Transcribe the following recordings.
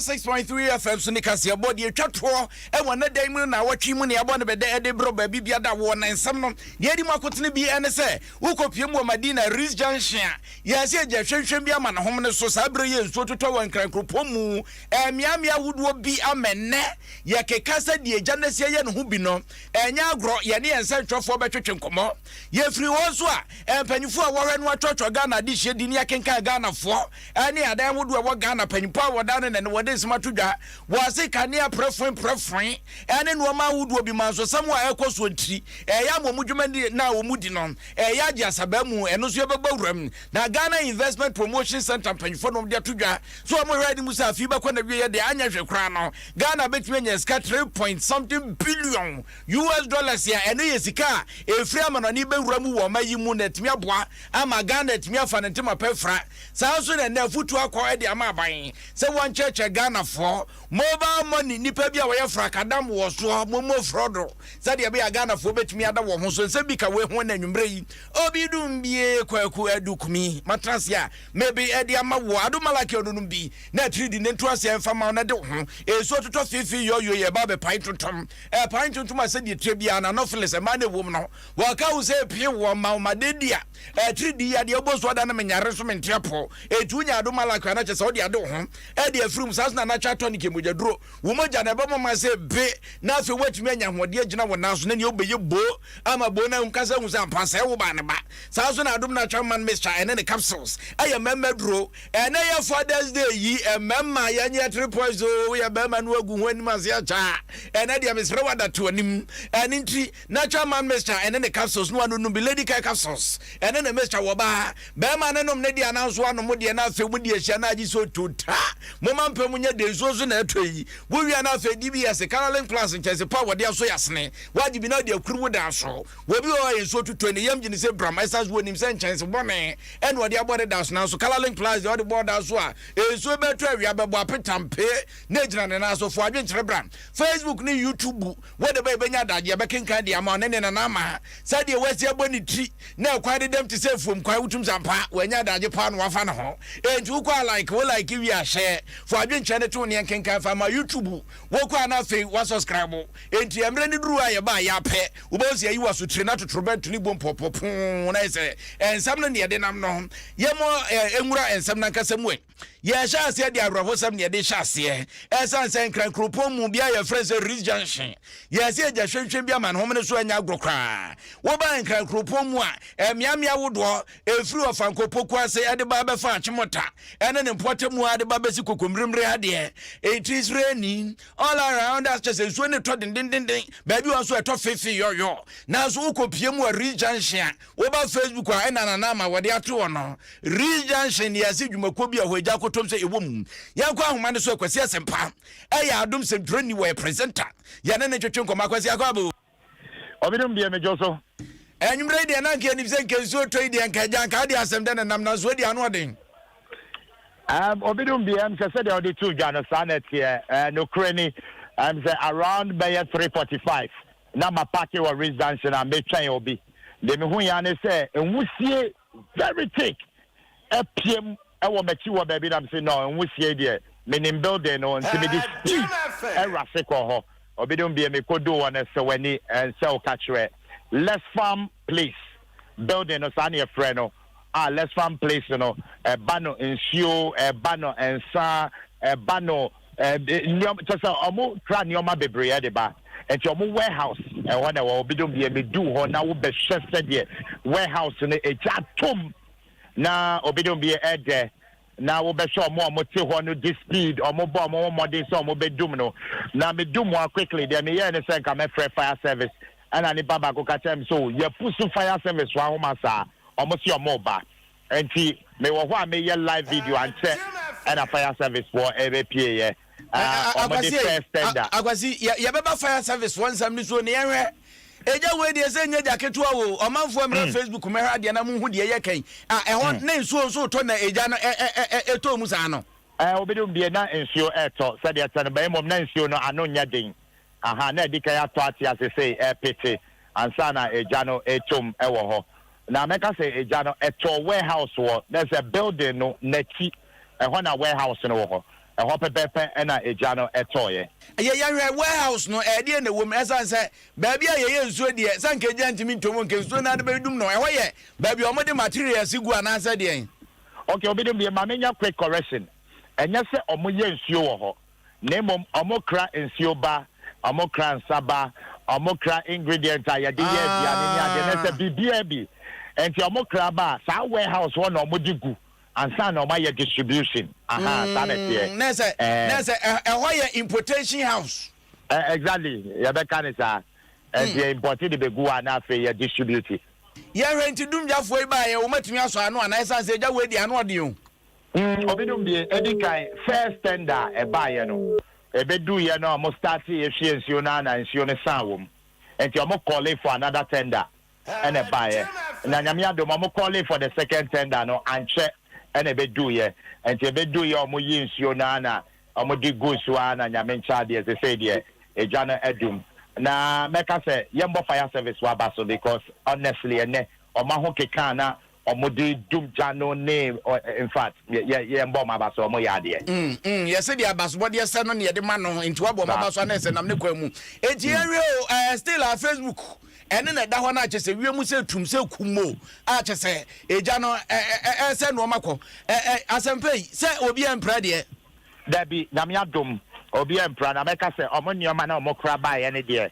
106.3 FM so ne kase abodi atwato e wona dan mu na watwi mu ne abone bede ede bro ba bibia da wo nan nsam no ye di makotene bi ene se ukopie mu Madina Ris Junction ya se je hwehwem bi ama na hom ne so sabre ye nso totɔ wan krankropo mu miamia wuduo bi amenne ye kekasa die gyanese ye ne ho bi no enya agro ye ne ense twofo betwetwe nkomo ye firi wo so a empanyifo a wɔhwɛ no atwotwo Ghana di hye di ne akenka Ghana fo ene adan wuduo wo Ghana panyimpo a wɔda ne wɔde smatodwa wɔase kanea prefren ene no ma wuduo bi manso sam a ekoso ntiri ya momudwuma na wo mudi no ya agye asaba mu eno so yebɛba wuram na Ghana Investment Promotion Center panyimfo no de atodwa so mo ready musa afi bɛkɔ na wie de anya hwe kra no Ghana betumi anya ska 3 billion US dollars ya eno ye sika efri amanoni bewuram wo mayi mu na timi aboa ama Ghana timi afa ne tema pɛfra saa so na futu akɔ de ama aban se won cheche Ghana for mobile money nipa bia wo ye frakadam wo so momo frodo se de bia Ghana for betumi ada wo ho so se bi ka we ho na nwumre yi obi dum bie kwaku adukumi matrasia maybe e de ama wo adomalaki odunum bi na 3D ne nto ase emfa ma na de ho so toto fifi yo ye ba be pai totom pai totom ase de tre bia na no feles ma na wom no wo ka wo se pie wo ma de dia 3D ya de oboso da na menyare so mentriapo etunya adomalaki na che se wo de ade ho e de afrum sas na cha tonic mujaduro wo moja na ba mama se be na afi watumi anya hode agina wo naso na ne obeye bo ama bo na nkasa hu sa mpasa wo ba ne ba sas na adom na chairman mixture ene ne capsules aye memedro ene ya Father's Day yi memma ya nye 3.0 ya ba ma no agu ho anim ase acha ene de mesre wada to anim ene nti na chairman mixture ene ne capsules no anu no bi lady kai capsules ene ne mixture wo ba ma ne nom ne de ananso anu mo de na afi mu de ahia na agi so tota mo mampa mu nya de so na atoyi wo wi na afi DBS Caroline Plus nchese pa wo de aso yasne wajibi na de akuru da so wo bi o yin so tutu ne yam gini se brama esas wo nim se nchese bone en wo de abode da so na so Caroline Plus de board da so a so beto awia bebo apetampe na gina ne na so fo adwen kire bran Facebook ni YouTube wo de ba benya daje be kenkan de ama ne ne na ma sa de wasi aboni tri na kwa de dem te se fom kwa wutum sampa wanya daje pa no wafa ne ho entu kwa like wo like wi a share fo adwen kire ne to ne kenkan fa ma YouTube wo kwa na fe wa subscribe enti emre ni duru aye ba ya pe wo bo si ayi wa so tri na totrobent ni bom popopon na ise ensam no ne de nam no yemo enwura ensam na kasam ye sha se de abrafo sam ne de sha se esan sen krankropon mu bia ye friends Ris Junction ye se ja hwehwe bia man hom ne so anya agrokra wo ba krankropon mu a miamia wodo efiri ofankopoku ase ade ba be fa achimota ene ne mpote mu ade ba be si kokomrimre ade it is raining all around us just so ne to din ba bi won so eto fefe yo na so ukopie mu Ris Junction wo ba Facebook a ena na ma wode ato wono Ris Junction ye se dwumako bi a hoja kotom se ewom ya kwa ahoma ne so akwasi asempa ya Adom Semproni we presenter ya ne twetwe nkoma akwasi akwabo obidum bia mejo so enwumre de na nke ni se nke so to de nka jan ka de asem de nam na so de anu odin obidum bia se de odi tu jana sanet here no kreni say around by 3:45 na ma party wa Ris Junction and me twan obi de me hu ya ne se enwusie very thick epiem ewo mechi wo baby nam say no enwusie de menim building no ntimidi erase ko ho obidum bia me kodo won se wani and sell catchre Let's Farm Place building no sa na frɛ no Let's Farm Place no bano ensio bano ensa bano nyom tsa omo tra nyoma bebre de ba enti omo warehouse ho na wo obidum bia me du ho na wo be hwese de warehouse no eja tom na obidum bia ede na wo be show mo te ho no this speed omo bo mo modern so omo be dum no na me dum wa quickly there me here ne say ka me fire service ana ni baba ko ka chem so ye pusu fire service wa ho masa omo si omo ba enti me wo ho a me ye live video and check ana fire service for every ye omo the first tender akwasi ye beba fire service one sam ni so ne yenhwe eja we de se nya jaketu awo omanfo amra Facebook me ha de na mu hu de ye kan ehon na nsuo to na eja no eto mu sa no obedum bia na nsuo eto se de tan ba mom na nsuo no ano nya den aha na edika ya to ati ase say pete ansa na eja no etom ewo ho na meka say eja no eto warehouse wo there's a building no nachi ehon na warehouse no wo ho ɛhɔ pɛpɛpɛ ɛna egya no ɛtɔɔyɛ. Yɛhwɛ warehouse no ɛdeɛ na wɔm ɛsan sɛ baabi a yɛyɛ nsuo deɛ sɛ nka egya ntumi ntomo nka nsuo no ade bɛdum no ɛhɔ yɛ baabi a wɔde materials gu anaasɛ deɛ. Okay, obi dem deɛ maame nya quick correction ɛnyɛ sɛ ɔmo yɛ nsuo wɔ hɔ na mmom ɔmo kra nsuo ba ɔmo kra nsa ba ɔmo kra ingredient a yɛde yɛ aduane ne adeɛ na sɛ biribiara bi nti ɔmo kra ba saa warehouse hɔ na ɔmo de gu ansa na ɔmo ayɛ distribution saa na teɛ nɛsɛ ɛhɔ yɛ importation house exactly yɛbɛka ne saa nti importi de bɛgu a na afei yɛ distribute yɛhwɛ nti dumgyafoɔ yi baayɛ wɔmatumi asɔ ano anaa ɛsiane sɛ agya wɔadi ano ɔde o obi dum deɛ ɛdi kan first tender ɛbaayɛ no ɛbɛduyɛ no ɔmo start yɛhwie nsuo no ana nsuo no san wɔ mu nti ɔmo calling for another tender ɛna ɛbaayɛ na nyame adom ɔmo calling for the second tender no ankyɛ ɛna ɛbɛduyɛ nti ɛbɛduyɛ ɔmo yi nsuo no ana ɔmo de gu so ana nyame nkyɛ adeɛ sɛ sɛ deɛ egya no adum na mɛka sɛ yɛmbɔ fire service waba so because honestly ɛnɛ ɔmo ho keka na ɔmo de dum gya no ne in fact yɛmbɔ ɔmo aba so ɔmo yɛ adeɛ yɛsɛ deɛ abasobɔdeɛ sɛ no ne yɛde ma no nti wabɔ ɔmo aba so ana ɛsɛ nam ne kwan mu enti yɛhwɛ o still a Facebook ɛne na ɛda hɔ no akyɛ sɛ wiem sɛ tum sɛ kumo akyɛ sɛ egya no ɛsɛ nnoɔma kɔ asɛmpa yi sɛ obi ɛmpra deɛ dabi nyame adom obi empra na meka say omo nneoma na omo kra ba ye ne de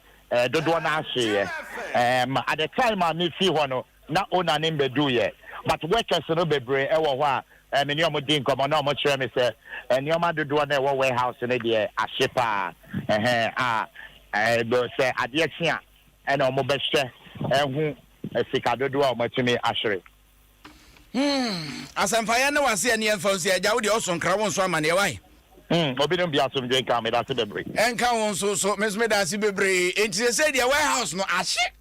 dodo na ahye at the time I me fi ho no na ona ne mbedu ye but workers no bebre e wo ho a me nneoma din komo na omo kire me say nneoma dodo na e wo warehouse ne de ahye pa do say ade akya e na omo behwe ehu sika dodo a omo tumi ahwere asampa ne wase ne emfa nso agya wo de osonkra wo nso ama ne wai obi no bia so mdwen ka me da se bebre enka won so me da se bebre enti se de warehouse no ahye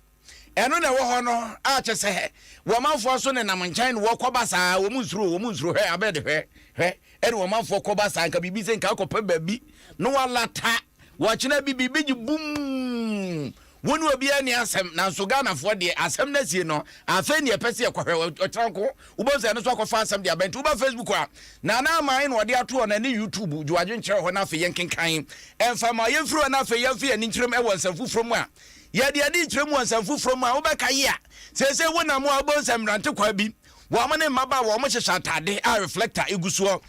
eno na wo ho no a che se wo manfo so ne nam nkyan no wo koba saa wo mu nsuro hwe abede hwe ene wo manfo koba saa nka bibi se nka kopa babi no walata wo kyena bibi gi bum wonu obi ani asem na so Ghana fo de asem na sie no afa ne pese ekwohwe otranko ubonse no so akwafa asem de abent uba Facebook a na na man no de ato na ne YouTube juwaje nkyere ho na afa yenkenkan emfa ma yemfiro na afa yemfi ani nkyerem e wonsamfu from a ye de adi nkyerem wonsamfu from a ubeka ye a sese wona mo abonse mrante kwa bi wo amane maba wo mo hyehya atade a reflector eguso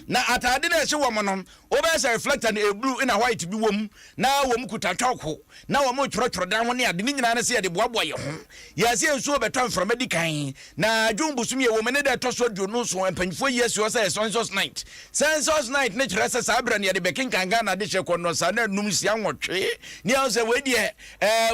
na atade na ehye wo mo no obese reflector na blue ina white bi wom na wom kutatwako na wom twerotwero dan ho ne ade ni nyina na se de boaboa ye ho ya se enso beton from medican na dwumbusum ye wom ne de toso dwonu so empanfo yesu o say census night ne kire se sabra ne de bekinkan Ghana de hye no sa na num sia nwotwe ne o se we de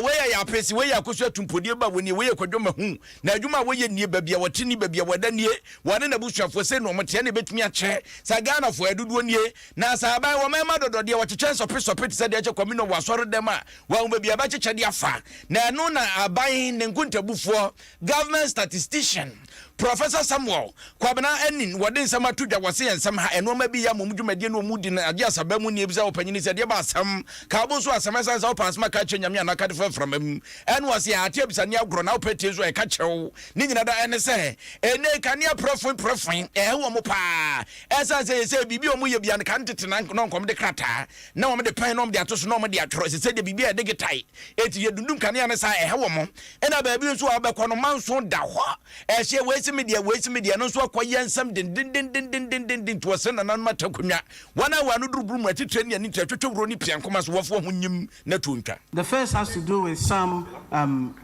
we ya pesi we ya koso atumpodie ba woni we ya kwadwoma hu na adwuma we ye nie babia wote ni babia wadanie wane na busuafo se no mote ne betumi ache sa Ghana fo aduduo nie na sa ba wo mema dodo de wocheche sopet se de ache kwamino wasoro dem a wa babia ba cheche de afa na eno na aban ne nkuntabufo government statistician Professor Samuel Kwabena enin wode nsam atudwa wose ensam ha eno ma bi ya momdwumadie no mudi na ade asaba mu ne ebisa opanyini se de ba asam ka bo so asam sansa opasma ka che nyame anaka de from eno wose ate ebisa ne agro na opete zo e ka chewo ni nyina da ene se ene kania profin wo mo pa esa se bibi o mo ye bia ne kan tete na no nkom de krata na wo me de pen no me de atoso no me de atro se de bibi e de gitai eti ye dundum kania ne sa wo mo ena ba bi nso abekọ no manso da ho ehye we media no so akoye nsam din to se na nan matakunwa wana wa no duruburu mu atitre ne ani twetwetworo ni piankoma so wofo ho nyim na tontwa. The first has to do with some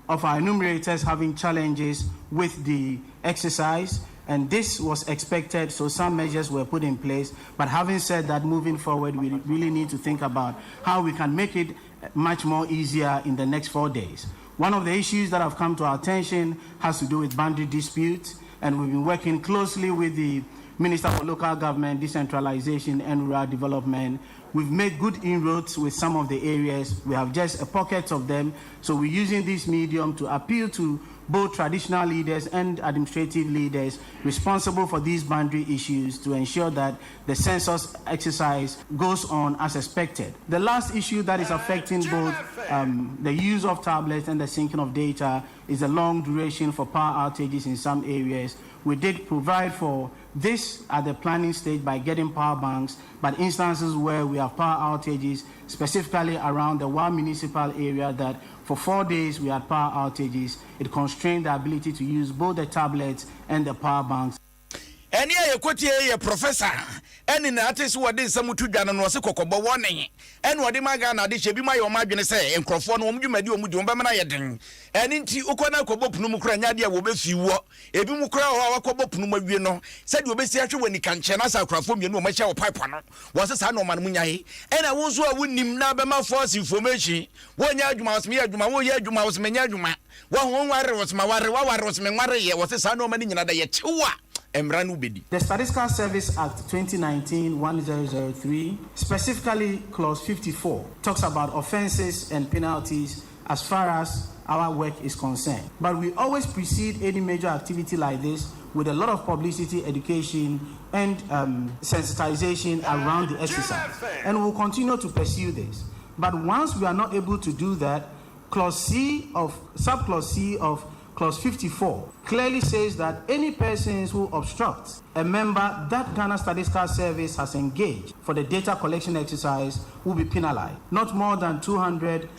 of our enumerators having challenges with the exercise, and this was expected, so some measures were put in place. But having said that, moving forward, we really need to think about how we can make it much more easier in the next 4 days. One of the issues that have come to our attention has to do with boundary disputes, and we've been working closely with the Minister for Local Government, Decentralization and Rural Development We've made good inroads with some of the areas. We have just a pocket of them. So we're using this medium to appeal to both traditional leaders and administrative leaders responsible for these boundary issues to ensure that the census exercise goes on as expected. The last issue that is affecting both the use of tablets and the syncing of data is the long duration for power outages in some areas. We did provide for this at the planning stage by getting power banks, but instances where we have power outages, specifically around the one municipal area that for 4 days we had power outages, it constrained the ability to use both the tablets and the power banks. Any a professor, any artist who did some to Ghana was a cocoa warning, and what the Magana did she be my imagine say, and Crawford, you may do Mudumba, and into Okona Kobo Pnumukrania will be few, a Bimukra or Kobo Pnumavino, said you be actually when he can channel Crawford, you know, my child pipe was a son of Manmunai, and I was wouldn't him Nabama force information. 1 year you must me, you must Menajuma. 1 was my water, was my was a son of Manin another yet. The Statistical Service Act 2019-1003, specifically Clause 54, talks about offenses and penalties as far as our work is concerned. But we always precede any major activity like this with a lot of publicity, education, and sensitization around the exercise. And we'll continue to pursue this. But once we are not able to do that, Subclause C of Clause 54 clearly says that any persons who obstruct a member that Ghana Statistical Service has engaged for the data collection exercise will be penalized. Not more than 200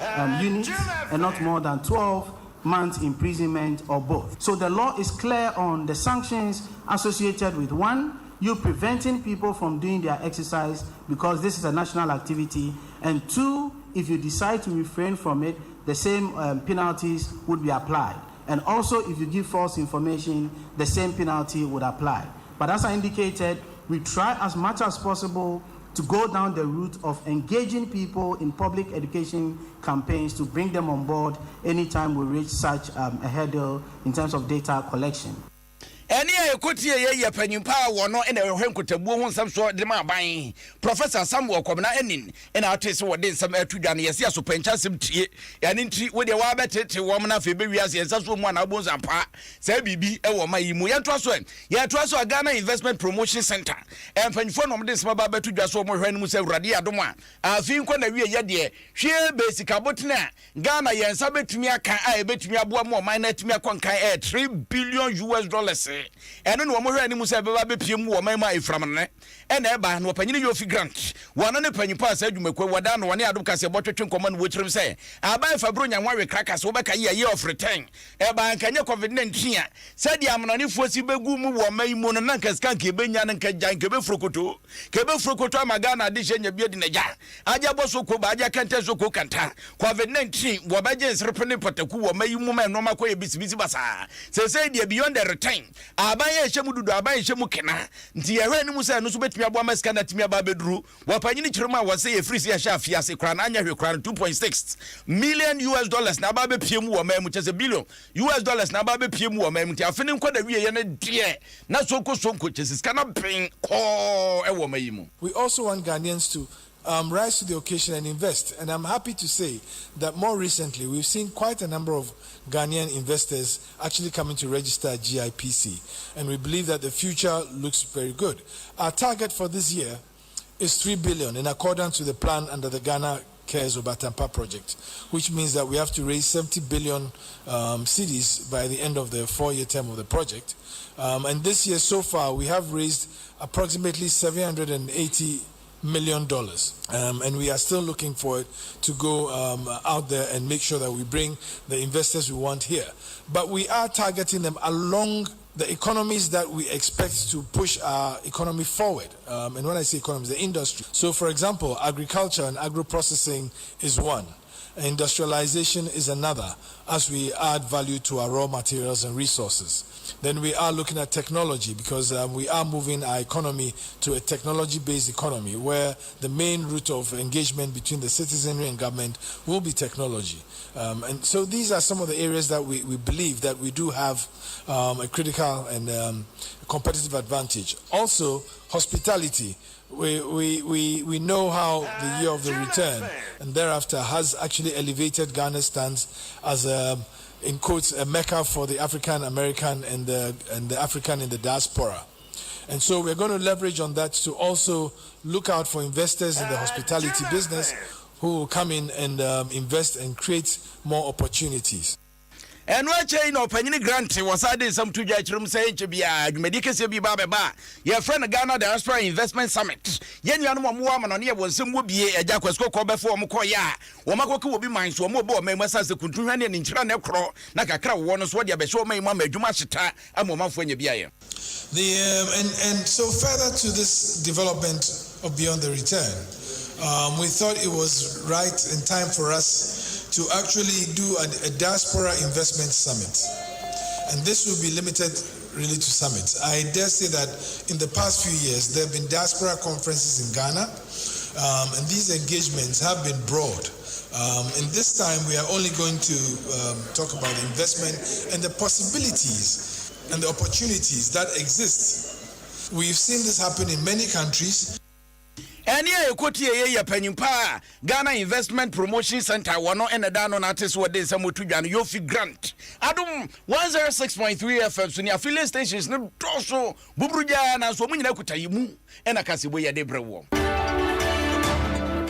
units and not more than 12 months imprisonment or both. So the law is clear on the sanctions associated with 1, you preventing people from doing their exercise because this is a national activity, and 2, if you decide to refrain from it, the same penalties would be applied. And also, if you give false information, the same penalty would apply. But as I indicated, we try as much as possible to go down the route of engaging people in public education campaigns to bring them on board anytime we reach such a hurdle in terms of data collection. Any a cotia ye penimpa wono ene hwen kotabu ho nsam so de ma ban Professor Samuel Kwabena enin ene atese wode nsam atudwane yesi aso pancha sem tie yani nti wo de wa betete wo mna fe be wiase ensa so mu na bonza pa sa bibi e wo ma yimu ye to so Ghana Investment Promotion Center empanfo no mde nsam ba betudwa so mo hwan mu se Awurade Adom a afi nko na wie ye de hwe basic abotena Ghana ye nsa betumi aka a betumi aboa mo man na tumi akonkan $3 billion. And no more any Musa Bepim woman my from ne and eba no panini yo fi grant one on the panipa said you make wadan one adukase botwetwe command which say abai fabronya nwa we crackers wo beka year of return eba nkanye COVID-19 said the amnani fosi begu mu wo mai mu no nanka skan ke benya nanka jan ke be frokoto amagana de shenya bi de naja aja boso ko ba aja kante so ko kanta COVID-19 wo baje nsrepene pataku wo mai mu ma no makoye bisibisi basa say the beyond the return abaye ehemu dudu abaye ehemu kena nti yehwe ni musa no so betumi abo amaska na timi aba beduru wapanyini kirema wase ye free ya sha fiase kra na anya hwe kra $2.6 million na aba be piem wo mamu chese billion US na aba be piem wo mamu nti afene nkoda wie ye na de na sonko chese skana pen ko e wo mayimu. We also want Ghanaians to rise to the occasion and invest. And I'm happy to say that more recently, we've seen quite a number of Ghanaian investors actually coming to register at GIPC. And we believe that the future looks very good. Our target for this year is $3 billion in accordance with the plan under the Ghana Cares Obatampa project, which means that we have to raise 70 billion cedis by the end of the 4-year term of the project. And this year so far, we have raised approximately $780 million, and we are still looking for it to go out there and make sure that we bring the investors we want here. But we are targeting them along the economies that we expect to push our economy forward. And when I say economies, the industry. So for example, agriculture and agro-processing is one. Industrialization is another, as we add value to our raw materials and resources. Then we are looking at technology, because we are moving our economy to a technology-based economy where the main route of engagement between the citizenry and government will be technology. And so these are some of the areas that we believe that we do have a critical and competitive advantage. Also, hospitality. We know how the year of the return and thereafter has actually elevated Ghana's stance as in quotes a mecca for the African American and the African in the diaspora. And so we're going to leverage on that to also look out for investors in the hospitality business who will come in and invest and create more opportunities. And what chain of Penny Grant was adding some to Jachrum saying to be a medical be Baba, your friend Ghana Diaspora Investment Summit. Yen woman on here was some would be a Jacquesco before Mukoya. Wamako will be mine, so more board members as the Kuntran in China Cro, Nakaka, one of what you have shown my mama Jumashita, and Mama when you be here. And so further to this development of Beyond the Return, we thought it was right in time for us to actually do a diaspora investment summit. And this will be limited really to summits. I dare say that in the past few years, there have been diaspora conferences in Ghana, and these engagements have been broad. And this time, we are only going to talk about investment and the possibilities and the opportunities that exist. We've seen this happen in many countries. And yeah, Kotia Penimpa, Ghana Investment Promotion Center, one and a down on artists what they some to Jan Yofi Grant. Adom 106.3 FM, so near filling stations, no Toso, Bubruja, and so many Nakutayimu, and a Kasiboya de Brewo.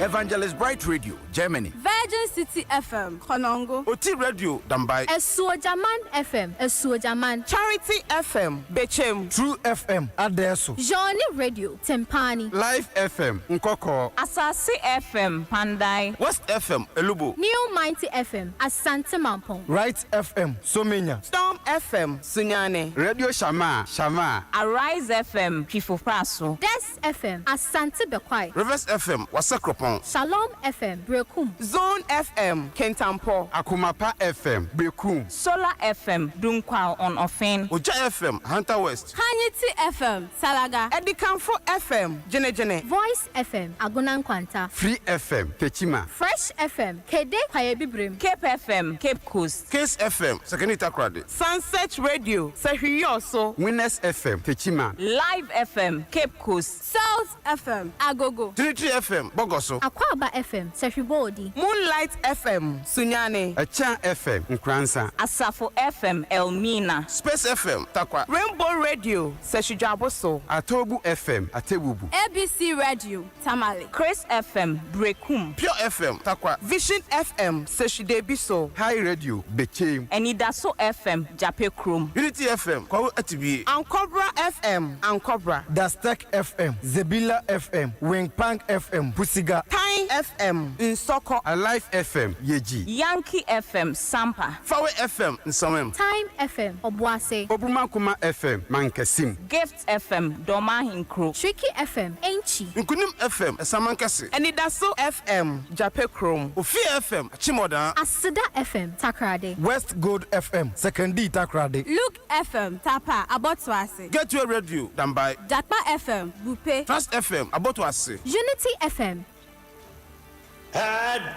Evangelist Bright Radio, Germany. Virgin City FM, Konongo. Oti Radio, Dambai. Esuojaman FM, Esuojaman. Charity FM, Bechem. True FM, Adesu. Johnny Radio, Tempani. Live FM, Nkoko. Asasi FM, Pandai. West FM, Elubo. New Mighty FM, Asante Mampong. Right FM, Somenya. Storm FM, Sunyane. Radio Shama, Shama. Arise FM, Kifupraso. Des FM, Asante Bekwai. Reverse FM, Wasakropon. Shalom FM, Brekum. Zone FM, Kentampo. Akumapa FM, Brekum. Solar FM, Dunkwao on Ofen. Uja FM, Hunter West. Hanyiti FM, Salaga. Edikanfo FM, Jene. Voice FM, Agunan Kwanta. Free FM, Kechima. Fresh FM, Kede Kwayebibrim. Cape FM, Cape Coast. Case FM, Sekenita Krade. Sunset Radio, Sehuyoso. Winners FM, Kechima. Live FM, Cape Coast. South FM, Agogo. Trinity FM, Bogoso. Akwaba FM, Sefibodi. Moonlight FM, Sunyane. Achan FM, Nkransa. Asafo FM, Elmina. Space FM, Takwa. Rainbow Radio, Seshujaboso. Atobu FM, Atebubu. ABC Radio, Tamale. Chris FM, Brekum. Pure FM, Takwa. Vision FM, Seshudebiso. High Radio, Bechem. Enidaso FM, Jape Krum. Unity FM, Kwawu Atibi. Ankobra FM, Ankobra. Dastek FM, Zebila FM, Wingpang FM, Pusiga. Time FM, Nsoko. Alive FM, Yeji. Yankee FM, Sampa. Fawe FM, Nsamem. Time FM, Obuase. Obumakuma FM, Mankesim. Gift FM, Doma Hinkro. Tricky FM, Enchi. Nkunim FM, Samankasi. Enidaso FM, Jape Krum. Ofi FM, Chimoda. Asida FM, Takrade. West Gold FM, Sekendi Takrade. Luke FM, Tapa, Abotwase. Gateway Radio, Dambai. Dakpa FM, Bupe. Trust FM, Abotwase. Unity FM.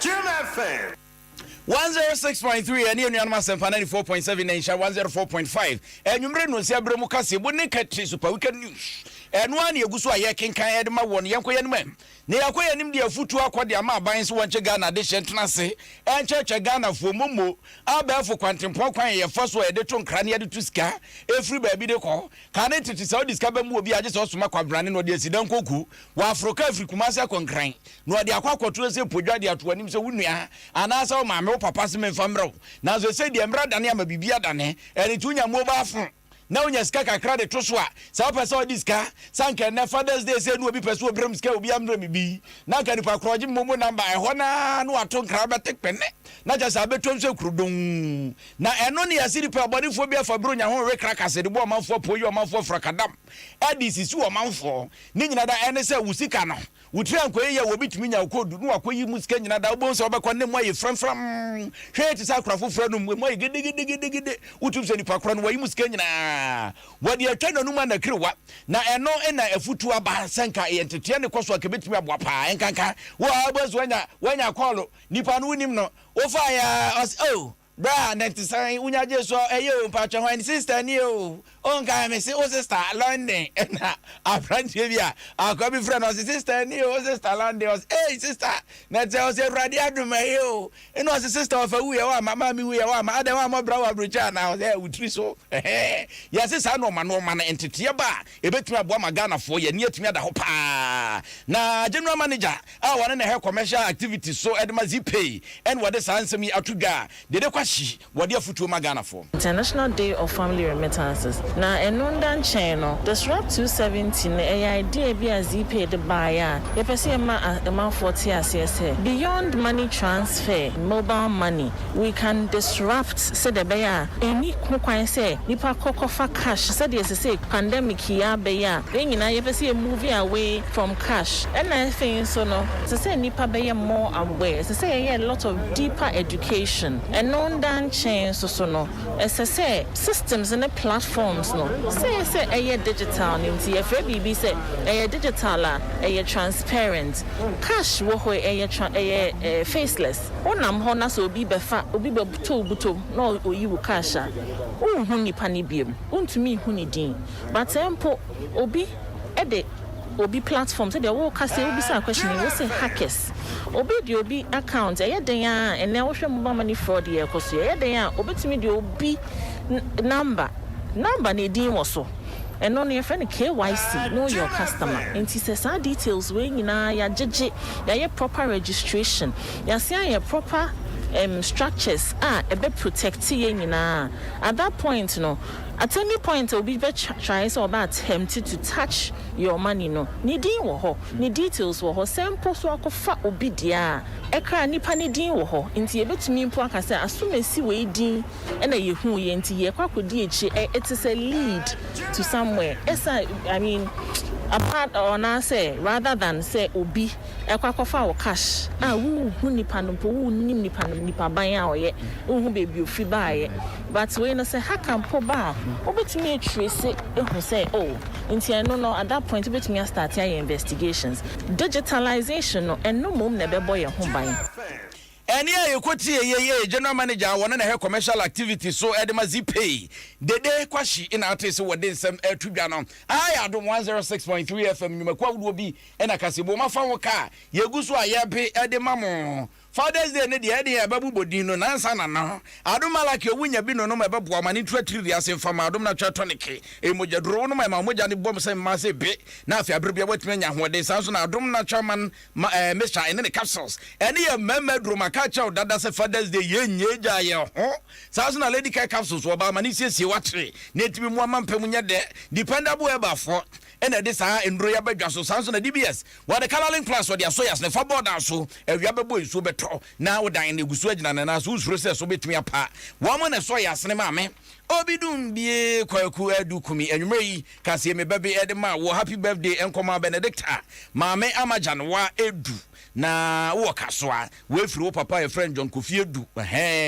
Jim FM. 106.3 and Union Master 94.7 Nation 104.5 and you bring us a bromocasi wouldn't catch super weekend news and one you go so I can kind of my one young man. Neakoya nim dia futu akwa dia ma ban so wanche Ghana de hyentenase en cheche Ghana fo momo aba fo kwantempon kwan ye fa so e de to nkra ne de to sika efri ba bi de ko ka ne titi so diska mu obi age so soma kwabrane no de asidan koku wa Africa Afrikumase akonkran no de akwakoto se podwa de ato anim se wunua anasa o ma me papa se me famro na so se de mra dane ama bibia dane ene tunya mo ba fun na unya ska kakra de to so a sa person diska sanke na Father's Day say no obi person obram ska obi amra mi bi na ka ni pa kroje momo number e ho na no ato nkra betek pene na ja sa betom se krudon na eno ne yasiri pa bodifo bia fa bro nya ho we kra kase de bo manfo poyi o manfo frakadam edi si o manfo ni nyina da ene se wusika no wutri ankoye ya obi tumi nya kodu no akoyi musika nyina da obo se obekọ ne moye framfram hwe ti sa krafo fra no moye gede utum se ni pa kra no wayi musika nyina wadi atwa no ma na kriwa na eno na afutu aba sanka entete ne koso akebetimi aboapa enkanka wo abazu wanya call nipa no nim no ofa ya oh bra netisan unya jeso eyo mpacho hwan sister ni o onka me se o sister London na abrantie bia akwa bi friend o sister ni o sister London o hey sister na te o se radi aduma yo eno o sister of wu ye wa mama mi wu ye wa ma ade wa mo bra wa brocha na o se utri so ya se sa no ma na entete ba ebetumi abo ma Ghana fo ye ne etumi ada ho pa na general manager a wane na he commercial activities so edema zipay and what the sansemi atuga de kwashi wode afutuo ma Ghana fo International Day of Family Remittances na enondan channel disrupt 270 na idea bi a zipay de baya ye pese ma 40 asese beyond money transfer mobile money we can disrupt said the baya any kwan say nipa kokofa cash said yes say pandemic ya baya nyina ye pese move away from cash and I think so no say nipa baya more aware say a lot of deeper education and non-dan chain so no say systems and the platforms no say a digital nimti e fe bibi say a digital a transparent cash wo ho a faceless onam ho na so obi befa obi buto no oyi cash a hu nipa ni biem untumi hu ni din but empo obi ede obi platform say they will cast obi say question we say hackers obi di obi account e yeden a ene wo hwe mobile money fraud ye koso ye yeden a obetumi di obi number na din wo so eno no your friend KYC know your customer enti say some details we nyina ya jeje ya proper registration ya say ya proper structures ebe protect ye nyina at that point no at any point will be try so about attempted to touch your money no ni din wo ho ni details wo ho sample so akofa obi dia ekra nipa ni din wo ho nti ye betumi mpo aka say asumesi we din na ye hu ye nti ye kwakodi echi it is a lead to somewhere I mean apart or na say rather than say obi ekwakofa wo cash wu hu nipa no po wu nim nipa ban a oye hu baby ofi ba ye but we no say hakan po ba obetumi trace ehu say oh nti no at that point obetumi start your investigations digitalization no eno mom na bebo ye ho ban eni ayekoti ye general manager wona na he commercial activity so edema zipay dede kwashi ina atese wode nsem atudwa no Adom 106.3 FM nyumakwa wudo bi ena kasebo mafa wo ka yeguso ayebe edema mo Father's Day ne de ede ababu bodin no nansa na no Adom alaki owunya bi no no mebebo amani tuatiri ase fama Adom na twatonike emojadro no ma moja ne bom se ma se be na afia berebia watumi nya hode sanso na Adom na chairman Mr. ene capsules ene ye memedro makacha dada se Father's Day ye nyeja ye ho sanso na lady kai capsules wo ba mani siesie watre na etimi mu amampem nya de dependable eba fo ene de saa endro ya badwa so sanso na DBS what the coloring class what ya so yas ne fa board so awia bebo isu beto na wodan ne gusu agina na so usuro se so betumi apa wo mo ne so yas ne maame obidum bie kwaku adukumi enwumei kase me bebe edema wo happy birthday enkoma Benedicta maame amajanwa edu na wo kasoa we firi wo papa e friend John Kofiedu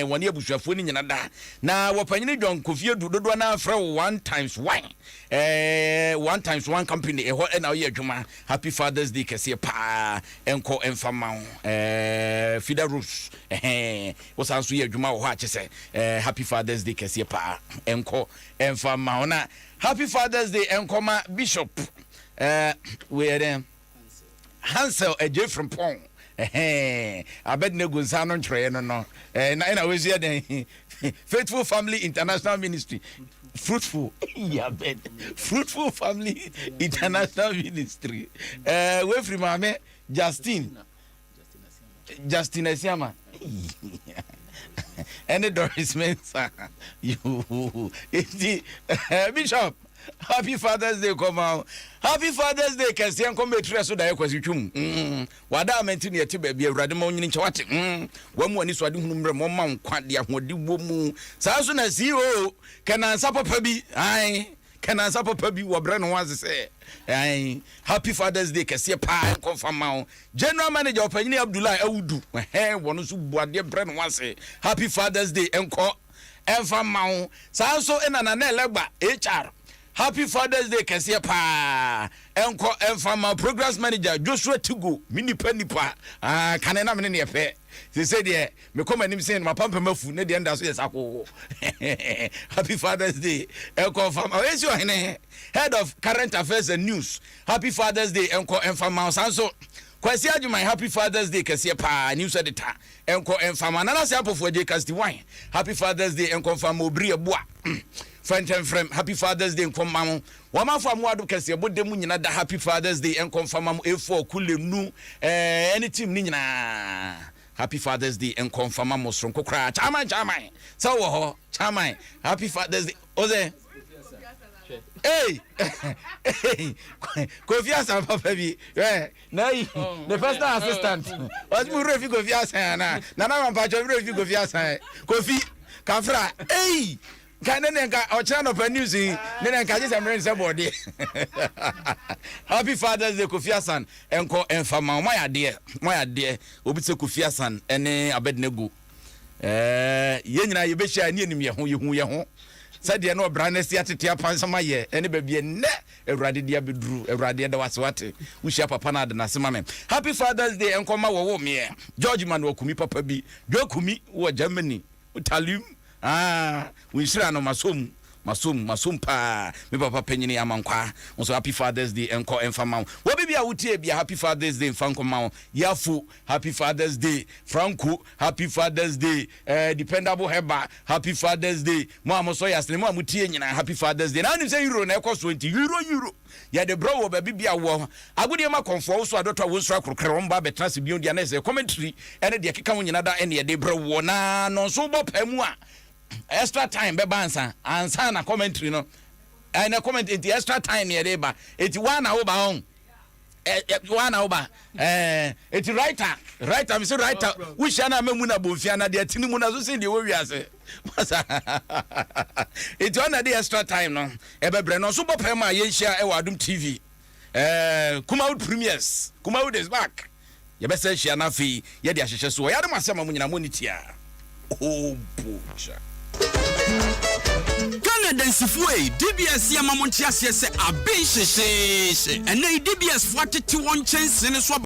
woni abusuafo ni nyina da na wo panyini John Kofiedu dodo na afra 1x1 1x1 company eho na wo ye adwuma happy Father's Day kase pa enko enfama Fida Rose wo sanso ye adwuma wo ha chese happy Father's Day kase pa enko enfama ona happy Father's Day enkoma Bishop we are Hansel eje from Pong Abednego Nsano ntwe no na we see den Faithful Family International Ministry fruitful Fruitful Family International Ministry we free mame Justin Asiama and Doris Mensa you Bishop Happy Father's Day come out. Happy Father's Day kase enko metre so da yakwasi twum. Wada amenti ne yete ba bi awrade ma onyini nchewate. Wamu ani so ade hunu mre mo ma nkwa de ahode wo mu. Saa so na CEO kana nsa papa bi. Ai kana nsa papa bi wo bre no waze se. Ai Happy Father's Day kase pa confirm ma. General Manager Opanyini Abdullah Awudu. Wono so buade bre no waze. Happy Father's Day enko enfa ma. Saa so ena na elegba HR Happy Father's Day kese pa. Enko enfama programs manager Joshua Tugu mini panipa. Kanena me ne epe. They said yeah, me come anim say my pampa mafu ne de nda so yesako. Happy Father's Day. Enko enfama. Where's your head of current affairs and news. Happy Father's Day enko enfama sanso. Kwasi adwuma Happy Father's Day kese pa news editor. Enko enfama nana se apofo je cast wine. Happy Father's Day enko enfama obri eboa. Friend and friend, Happy Father's Day enko mamo. Wama fa mo adu kese bodde mu nyina da Happy Father's Day enko enfama mo E4 kule nu any team ni nyina. Happy Father's Day enko enfama mo sonko kra. Chaman. So wo ho, chaman. Happy Father's Day. Oze hey, Kofi Asan papa bi. Na the personal assistant. Was mu refi Kofi Asan na. Na mpa cho refi Kofi Asan. Kofi Kafra. Hey, kanene nka ocha no pa news ni na nka je samre nse body. Happy Father's Day Kofi Asan. Enko enfama mo ya de. Obi se Kofi Asan ene Abednego. Ye nyina ye be hia ni enim ye ho. Sadia no branesi atete apansama ye ene babie ne ewrade dia beduru ewrade da waswate wuhia papa na de nasema me. Happy Father's Day enkoma wo me George man wakumi papa bi dokumi wo Germany utalim winshira no masum pa me papa penyini amankwa so Happy Father's Day enko enfama wo bibia wutie bia Happy Father's Day mfankoma yafu Happy Father's Day Franco Happy Father's Day dependable heba Happy Father's Day mo amoso yasle mo amutie nyina Happy Father's Day na nim say euro na ekoso 20 euro ya de bro wo ba bibia wo agudi ma konfo so adotwa wo sura krokre won ba betrase bion dia na say commentary ene de keka wo nyina da ene de bro wo na no so bo pamu a extra time be bansa ansa na commentary no na comment the extra time here dey ba it 1 hour ba on 1 hour ba it writer me say writer we shana memu na bonfia na de tini mu na so say de wo wiase it on the extra time no e be bre no so bo pema ye hia e wa Adom TV Kumawood premiers Kumawood is back ye be say hia na fi ye de ahyehyɛ so ya de masema mu nyina monitia oh bocha Canada Sifue, DBS Yamamontia says a big she, and DBS 41 chance in a swap.